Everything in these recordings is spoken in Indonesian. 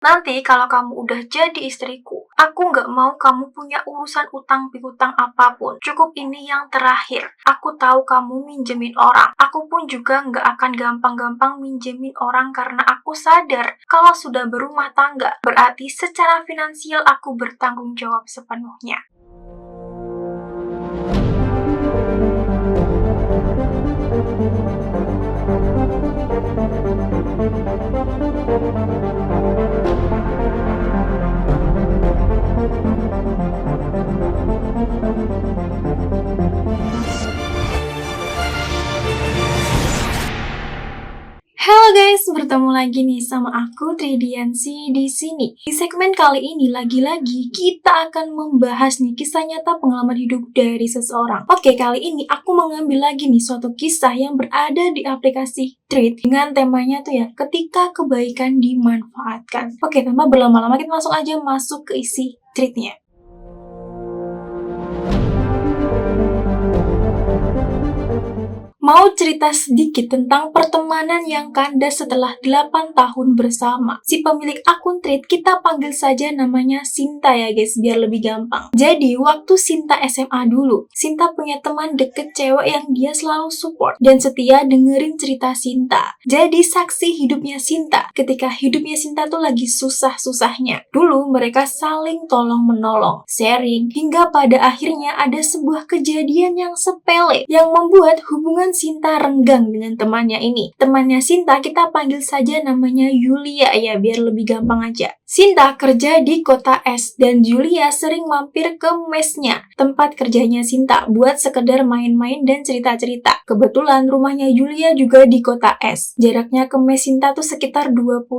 Nanti kalau kamu udah jadi istriku, aku nggak mau kamu punya urusan utang piutang apapun. Cukup ini yang terakhir. Aku tahu kamu minjemin orang. Aku pun juga nggak akan gampang-gampang minjemin orang karena aku sadar kalau sudah berumah tangga, berarti secara finansial aku bertanggung jawab sepenuhnya. Halo guys, bertemu lagi nih sama aku Tridiansi di sini. Di segmen kali ini lagi-lagi kita akan membahas nih kisah nyata pengalaman hidup dari seseorang. Oke, kali ini aku mengambil lagi nih suatu kisah yang berada di aplikasi Threads dengan temanya tuh ya, ketika kebaikan dimanfaatkan. Oke, tanpa berlama-lama kita langsung aja masuk ke isi Threads-nya. Mau cerita sedikit tentang pertemanan yang kandas setelah 8 tahun bersama. Si pemilik akun Threads kita panggil saja namanya Sinta ya guys, biar lebih gampang. Jadi, waktu Sinta SMA dulu, Sinta punya teman deket cewek yang dia selalu support dan setia dengerin cerita Sinta. Jadi, saksi hidupnya Sinta ketika hidupnya Sinta tuh lagi susah-susahnya. Dulu mereka saling tolong-menolong, sharing, hingga pada akhirnya ada sebuah kejadian yang sepele yang membuat hubungan Sinta renggang dengan temannya ini. Temannya Sinta kita panggil saja namanya Yulia ya, biar lebih gampang aja. Sinta kerja di kota S dan Yulia sering mampir ke mesnya, tempat kerjanya Sinta, buat sekedar main-main dan cerita-cerita. Kebetulan rumahnya Yulia juga di kota S. Jaraknya ke mes Sinta tuh sekitar 25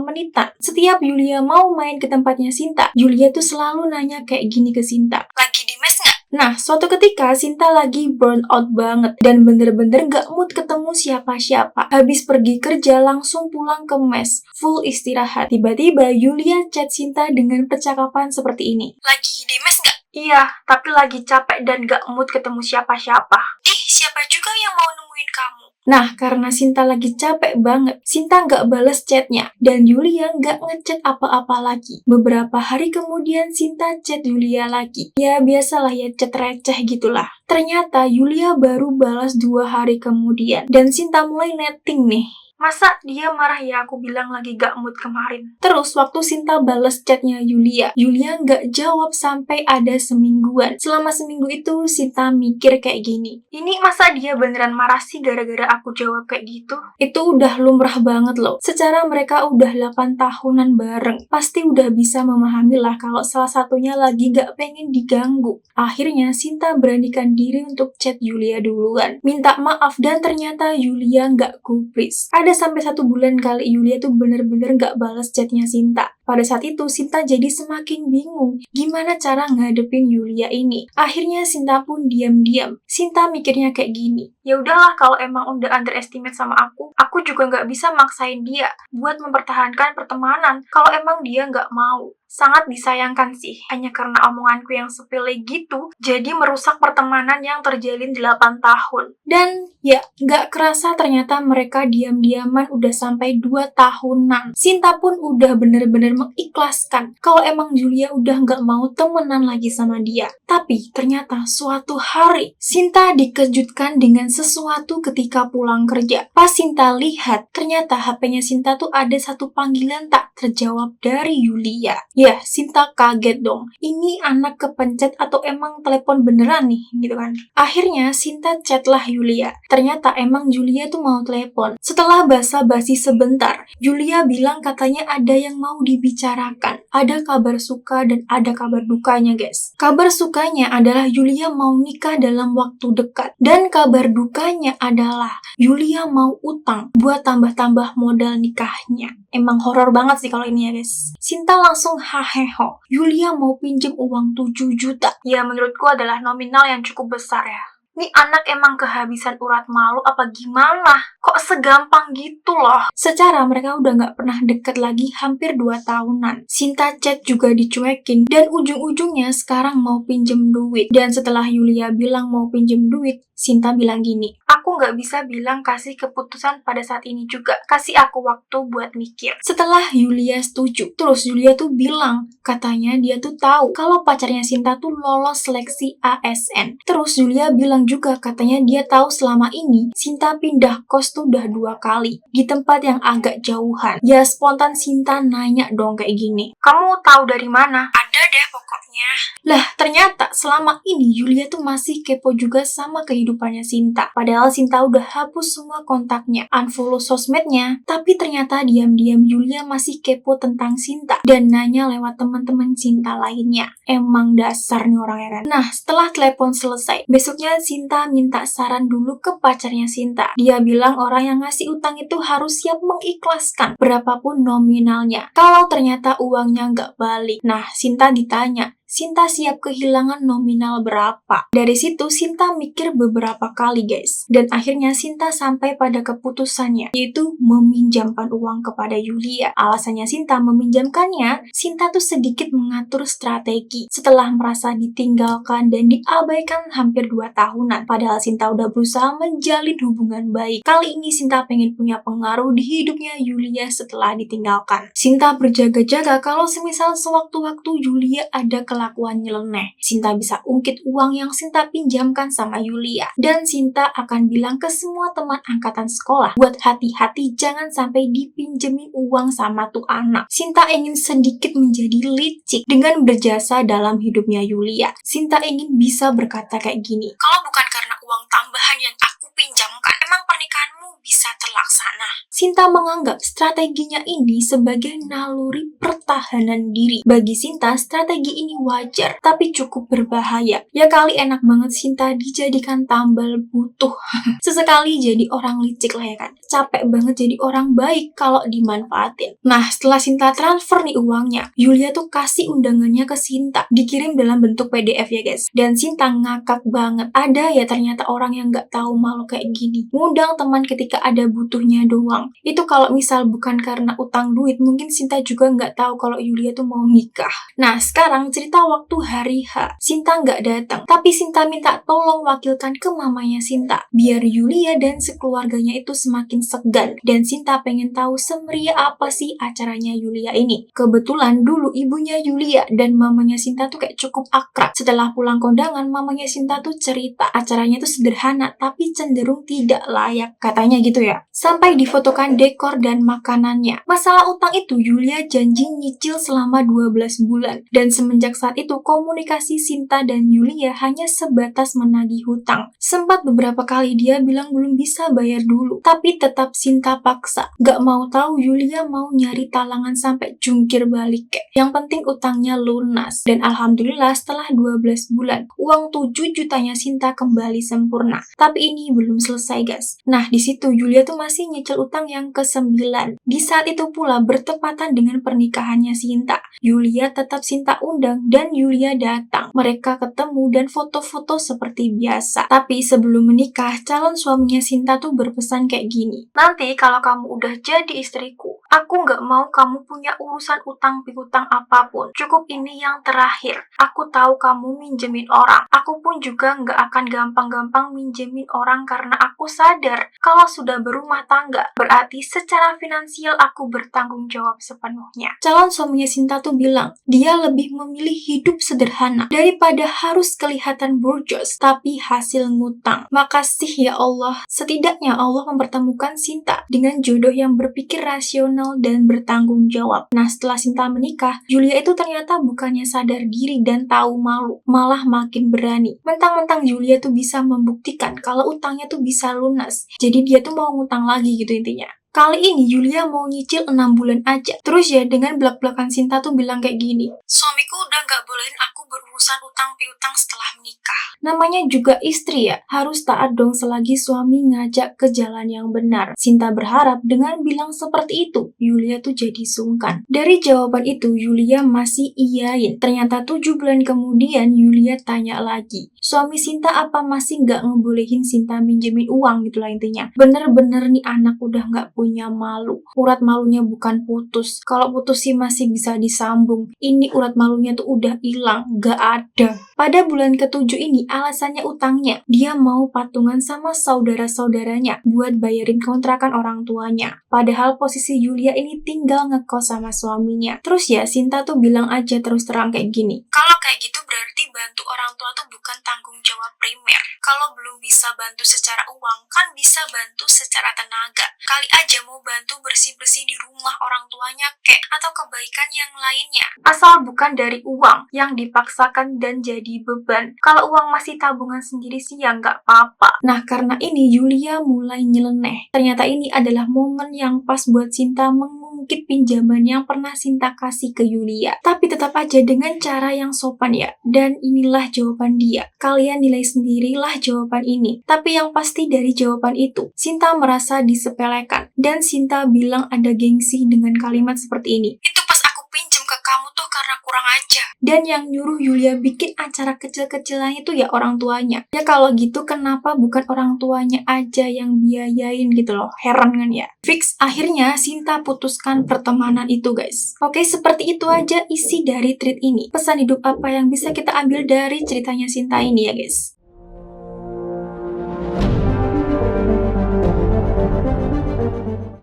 menitan. Setiap Yulia mau main ke tempatnya Sinta, Yulia tuh selalu nanya kayak gini ke Sinta. Lagi di mes nggak? Nah, suatu ketika Sinta lagi burn out banget dan bener-bener gak mood ketemu siapa-siapa. Habis pergi kerja langsung pulang ke mes, full istirahat. Tiba-tiba Yulia chat Sinta dengan percakapan seperti ini. Lagi di mes gak? Iya, tapi lagi capek dan gak mood ketemu siapa-siapa. Ih, siapa juga yang mau nemuin kamu? Nah, karena Sinta lagi capek banget, Sinta nggak bales chatnya, dan Yulia nggak ngechat apa-apa lagi. Beberapa hari kemudian Sinta chat Yulia lagi. Ya, biasalah ya, chat receh gitulah. Ternyata Yulia baru balas 2 hari kemudian, dan Sinta mulai netting nih. Masa dia marah ya aku bilang lagi gak mood kemarin? Terus waktu Sinta bales chatnya Yulia nggak jawab sampai ada semingguan. Selama seminggu itu Sinta mikir kayak gini, ini masa dia beneran marah sih gara-gara aku jawab kayak gitu? Itu udah lumrah banget loh. Secara mereka udah 8 tahunan bareng, pasti udah bisa memahami lah kalau salah satunya lagi gak pengen diganggu. Akhirnya Sinta beranikan diri untuk chat Yulia duluan, minta maaf, dan ternyata Yulia nggak gubris. Ada sampai 1 bulan kali Yulia tuh bener-bener gak balas chatnya Sinta. Pada saat itu Sinta jadi semakin bingung gimana cara ngadepin Yulia ini. Akhirnya Sinta pun diam-diam. Sinta mikirnya kayak gini, ya udahlah kalau emang udah underestimate sama aku juga nggak bisa maksain dia buat mempertahankan pertemanan kalau emang dia nggak mau. Sangat disayangkan sih, hanya karena omonganku yang sepele gitu, jadi merusak pertemanan yang terjalin 8 tahun. Dan ya, nggak kerasa ternyata mereka diam-diaman udah sampai 2 tahunan. Sinta pun udah bener-bener mengikhlaskan kalau emang Yulia udah nggak mau temenan lagi sama dia. Tapi ternyata suatu hari, Sinta dikejutkan dengan sesuatu ketika pulang kerja. Pas Sinta lihat, ternyata HP-nya Sinta tuh ada satu panggilan tak terjawab dari Yulia. Ya, Sinta kaget dong. Ini anak kepencet atau emang telepon beneran nih, gitu kan. Akhirnya Sinta chatlah Yulia. Ternyata emang Yulia tuh mau telepon. Setelah basa-basi sebentar, Yulia bilang katanya ada yang mau dibicarakan. Ada kabar suka dan ada kabar dukanya, guys. Kabar sukanya adalah Yulia mau nikah dalam waktu dekat. Dan kabar dukanya adalah Yulia mau utang buat tambah-tambah modal nikahnya. Emang horor banget sih kalau ini ya, guys. Sinta langsung haheho. Yulia mau pinjem uang 7 juta. Ya, menurutku adalah nominal yang cukup besar ya. Ini anak emang kehabisan urat malu apa gimana? Kok segampang gitu loh? Secara mereka udah gak pernah deket lagi hampir 2 tahunan. Sinta chat juga dicuekin dan ujung-ujungnya sekarang mau pinjem duit. Dan setelah Yulia bilang mau pinjem duit, Sinta bilang gini, aku nggak bisa bilang kasih keputusan pada saat ini juga. Kasih aku waktu buat mikir. Setelah Yulia setuju, terus Yulia tuh bilang, katanya dia tuh tahu kalau pacarnya Sinta tuh lolos seleksi ASN. Terus Yulia bilang juga katanya dia tahu selama ini Sinta pindah kos tuh udah 2 kali di tempat yang agak jauhan. Ya spontan Sinta nanya dong kayak gini, kamu tahu dari mana? Ada deh pokoknya. Lah, ternyata selama ini Yulia tuh masih kepo juga sama kehidupannya Sinta. Padahal Sinta udah hapus semua kontaknya, unfollow sosmednya, tapi ternyata diam-diam Yulia masih kepo tentang Sinta dan nanya lewat teman-teman Sinta lainnya. Emang dasar nih orangnya kan. Nah, setelah telepon selesai, besoknya Sinta minta saran dulu ke pacarnya Sinta. Dia bilang orang yang ngasih utang itu harus siap mengikhlaskan berapapun nominalnya. Kalau ternyata uangnya nggak balik. Nah, Sinta ditanya, Sinta siap kehilangan nominal berapa? Dari situ Sinta mikir beberapa kali guys. Dan akhirnya Sinta sampai pada keputusannya, yaitu meminjamkan uang kepada Yulia. Alasannya Sinta meminjamkannya, Sinta tuh sedikit mengatur strategi. Setelah merasa ditinggalkan dan diabaikan hampir 2 tahunan. Padahal Sinta udah berusaha menjalin hubungan baik. Kali ini Sinta pengen punya pengaruh di hidupnya Yulia setelah ditinggalkan. Sinta berjaga-jaga kalau semisal sewaktu-waktu Yulia ada kelakuan nyeleneh. Sinta bisa ungkit uang yang Sinta pinjamkan sama Yulia. Dan Sinta akan bilang ke semua teman angkatan sekolah, buat hati-hati jangan sampai dipinjemin uang sama tuh anak. Sinta ingin sedikit menjadi licik dengan berjasa dalam hidupnya Yulia. Sinta ingin bisa berkata kayak gini, kalau bukan karena uang tambahan yang aku pinjamkan, emang pernikahanmu bisa terlaksana. Sinta menganggap strateginya ini sebagai naluri pertahanan diri. Bagi Sinta, strategi ini wajar, tapi cukup berbahaya. Ya kali enak banget Sinta dijadikan tambal butuh. Sesekali jadi orang licik lah ya kan. Capek banget jadi orang baik kalau dimanfaatin. Nah, setelah Sinta transfer nih uangnya, Yulia tuh kasih undangannya ke Sinta. Dikirim dalam bentuk PDF ya guys. Dan Sinta ngakak banget. Ada ya ternyata orang yang nggak tahu malu kayak gini. Ngundang teman ketika ada butuhnya doang. Itu kalau misal bukan karena utang duit, mungkin Sinta juga nggak tahu kalau Yulia tuh mau nikah. Nah, sekarang cerita waktu hari H. Sinta nggak datang, tapi Sinta minta tolong wakilkan ke mamanya Sinta, biar Yulia dan sekeluarganya itu semakin segan. Dan Sinta pengen tahu semeriah apa sih acaranya Yulia ini. Kebetulan dulu ibunya Yulia dan mamanya Sinta tuh kayak cukup akrab. Setelah pulang kondangan, mamanya Sinta tuh cerita acaranya tuh sederhana, tapi cenderung tidak layak. Katanya gitu ya. Sampai difotokan dekor dan makanannya. Masalah utang itu Yulia janji nyicil selama 12 bulan. Dan semenjak saat itu komunikasi Sinta dan Yulia hanya sebatas menagih hutang. Sempat beberapa kali dia bilang belum bisa bayar dulu. Tapi tetap Sinta paksa. Gak mau tahu Yulia mau nyari talangan sampai jungkir balik kek. Yang penting utangnya lunas. Dan alhamdulillah setelah 12 bulan, uang 7 jutanya Sinta kembali sempurna. Tapi ini belum selesai guys. Nah, di situ Yulia tuh masih nyicil utang yang ke-9. Di saat itu pula bertepatan dengan pernikahannya Sinta. Yulia tetap Sinta undang dan Yulia datang. Mereka ketemu dan foto-foto seperti biasa. Tapi sebelum menikah, calon suaminya Sinta tuh berpesan kayak gini. Nanti kalau kamu udah jadi istriku, aku nggak mau kamu punya urusan utang piutang apapun. Cukup ini yang terakhir. Aku tahu kamu minjemin orang. Aku pun juga nggak akan gampang-gampang minjemin orang karena aku sadar kalau sudah berumah tangga, berarti secara finansial aku bertanggung jawab sepenuhnya. Calon suaminya Sinta tuh bilang, dia lebih memilih hidup sederhana daripada harus kelihatan burjos, tapi hasil ngutang. Makasih ya Allah, setidaknya Allah mempertemukan Sinta dengan jodoh yang berpikir rasional dan bertanggung jawab. Nah, setelah Sinta menikah, Yulia itu ternyata bukannya sadar diri dan tahu malu, malah makin berani. Mentang-mentang Yulia tuh bisa membuktikan kalau utangnya tuh bisa lunas. Jadi dia tuh mau ngutang lagi gitu intinya. Kali ini Yulia mau nyicil 6 bulan aja. Terus ya dengan belak-belakan Sinta tuh bilang kayak gini, suamiku udah gak bolehin aku berurusan utang piutang setelah menikah. Namanya juga istri ya, harus taat dong selagi suami ngajak ke jalan yang benar. Sinta berharap dengan bilang seperti itu, Yulia tuh jadi sungkan. Dari jawaban itu, Yulia masih iyain. Ternyata 7 bulan kemudian Yulia tanya lagi, suami Sinta apa masih gak ngebolehin Sinta minjemin uang gitu lah intinya. Bener-bener nih anak udah gak punya malu. Urat malunya bukan putus. Kalau putus sih masih bisa disambung. Ini urat malunya tuh udah hilang, gak ada. Pada bulan ke-7 ini alasannya utangnya. Dia mau patungan sama saudara-saudaranya buat bayarin kontrakan orang tuanya. Padahal posisi Yulia ini tinggal ngekos sama suaminya. Terus ya Sinta tuh bilang aja terus terang kayak gini. Kalau kayak gitu berarti bantu orang tua tuh bukan tanggung jawab primer. Kalau belum bisa bantu secara uang, kan bisa bantu secara tenaga. Kali aja mau bantu bersih-bersih di rumah orang tuanya kek, atau kebaikan yang lainnya. Asal bukan dari uang yang dipaksakan dan jadi beban. Kalau uang masih tabungan sendiri sih ya nggak apa-apa. Nah karena ini Yulia mulai nyeleneh. Ternyata ini adalah momen yang pas buat Sinta mengungkit pinjaman yang pernah Sinta kasih ke Yulia. Tapi tetap aja dengan cara yang sopan ya. Dan inilah jawaban dia. Kalian nilai sendirilah jawaban ini. Tapi yang pasti dari jawaban itu, Sinta merasa disepelekan. Dan Sinta bilang ada gengsi dengan kalimat seperti ini. Itu pas aku pinjem ke kamu tuh karena kurang aja. Dan yang nyuruh Yulia bikin acara kecil-kecilan itu ya orang tuanya. Ya kalau gitu kenapa bukan orang tuanya aja yang biayain gitu loh. Heran kan ya. Fix akhirnya Sinta putuskan pertemanan itu guys. Oke seperti itu aja isi dari tweet ini. Pesan hidup apa yang bisa kita ambil dari ceritanya Sinta ini ya guys.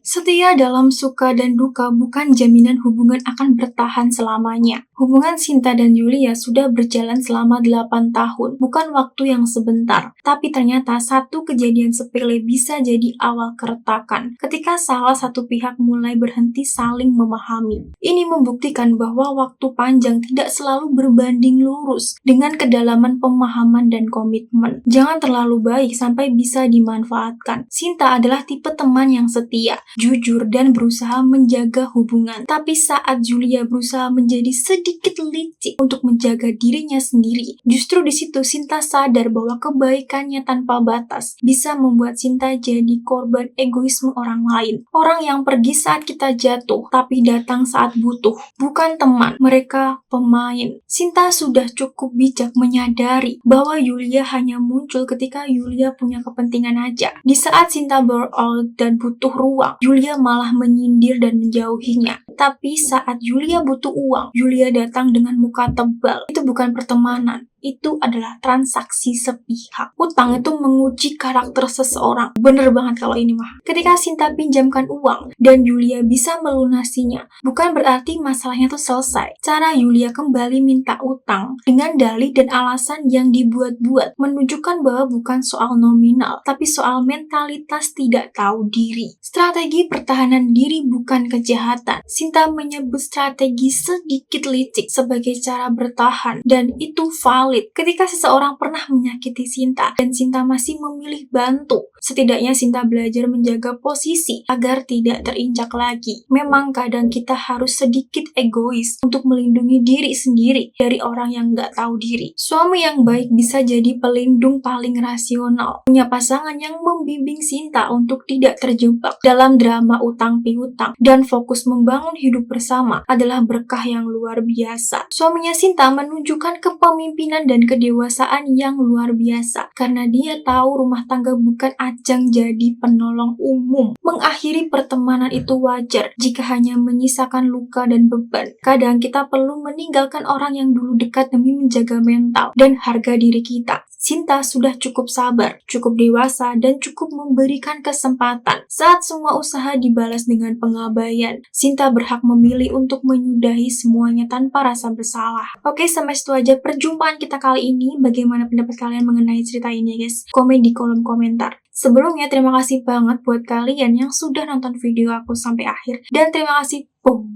Setia dalam suka dan duka bukan jaminan hubungan akan bertahan selamanya. Hubungan Sinta dan Yulia sudah berjalan selama 8 tahun, bukan waktu yang sebentar. Tapi ternyata satu kejadian sepele bisa jadi awal keretakan, ketika salah satu pihak mulai berhenti saling memahami. Ini membuktikan bahwa waktu panjang tidak selalu berbanding lurus dengan kedalaman pemahaman dan komitmen. Jangan terlalu baik sampai bisa dimanfaatkan. Sinta adalah tipe teman yang setia, jujur dan berusaha menjaga hubungan. Tapi saat Yulia berusaha menjadi sedikit licik untuk menjaga dirinya sendiri, justru di situ Sinta sadar bahwa kebaikannya tanpa batas bisa membuat Sinta jadi korban egoisme orang lain. Orang yang pergi saat kita jatuh, tapi datang saat butuh. Bukan teman, mereka pemain. Sinta sudah cukup bijak menyadari bahwa Yulia hanya muncul ketika Yulia punya kepentingan aja. Di saat Sinta burnout dan butuh ruang, Yulia malah menyindir dan menjauhinya. Tapi saat Yulia butuh uang, Yulia datang dengan muka tebal. Itu bukan pertemanan. Itu adalah transaksi sepihak. Utang itu menguji karakter seseorang. Bener banget kalau ini mah. Ketika Sinta pinjamkan uang dan Yulia bisa melunasinya, bukan berarti masalahnya tuh selesai. Cara Yulia kembali minta utang dengan dalih dan alasan yang dibuat-buat menunjukkan bahwa bukan soal nominal, tapi soal mentalitas tidak tahu diri. Strategi pertahanan diri bukan kejahatan. Sinta menyebut strategi sedikit licik sebagai cara bertahan, dan itu valid. Ketika seseorang pernah menyakiti Sinta dan Sinta masih memilih bantu, setidaknya Sinta belajar menjaga posisi agar tidak terinjak lagi. Memang kadang kita harus sedikit egois untuk melindungi diri sendiri dari orang yang nggak tahu diri. Suami yang baik bisa jadi pelindung paling rasional. Punya pasangan yang membimbing Sinta untuk tidak terjebak dalam drama utang piutang dan fokus membangun hidup bersama adalah berkah yang luar biasa. Suaminya Sinta menunjukkan kepemimpinan dan kedewasaan yang luar biasa karena dia tahu rumah tangga bukan ajang jadi penolong umum. Mengakhiri pertemanan itu wajar jika hanya menyisakan luka dan beban. Kadang kita perlu meninggalkan orang yang dulu dekat demi menjaga mental dan harga diri kita. Sinta sudah cukup sabar, cukup dewasa, dan cukup memberikan kesempatan. Saat semua usaha dibalas dengan pengabaian, Sinta berhak memilih untuk menyudahi semuanya tanpa rasa bersalah. Oke, sampai situ aja perjumpaan kita kali ini. Bagaimana pendapat kalian mengenai cerita ini ya guys? Komen di kolom komentar. Sebelumnya, terima kasih banget buat kalian yang sudah nonton video aku sampai akhir. Dan terima kasih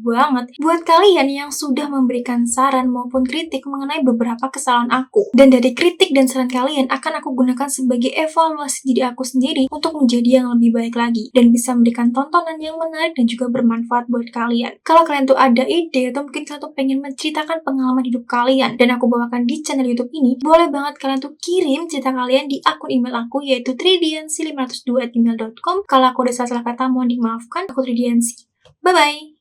banget buat kalian yang sudah memberikan saran maupun kritik mengenai beberapa kesalahan aku. Dan dari kritik dan saran kalian akan aku gunakan sebagai evaluasi diri aku sendiri untuk menjadi yang lebih baik lagi. Dan bisa memberikan tontonan yang menarik dan juga bermanfaat buat kalian. Kalau kalian tuh ada ide atau mungkin kalian tuh pengen menceritakan pengalaman hidup kalian dan aku bawakan di channel YouTube ini, boleh banget kalian tuh kirim cerita kalian di akun email aku yaitu tridiansi502@gmail.com. Kalau aku ada salah kata mohon dimaafkan. Aku Tridiansi. Bye-bye!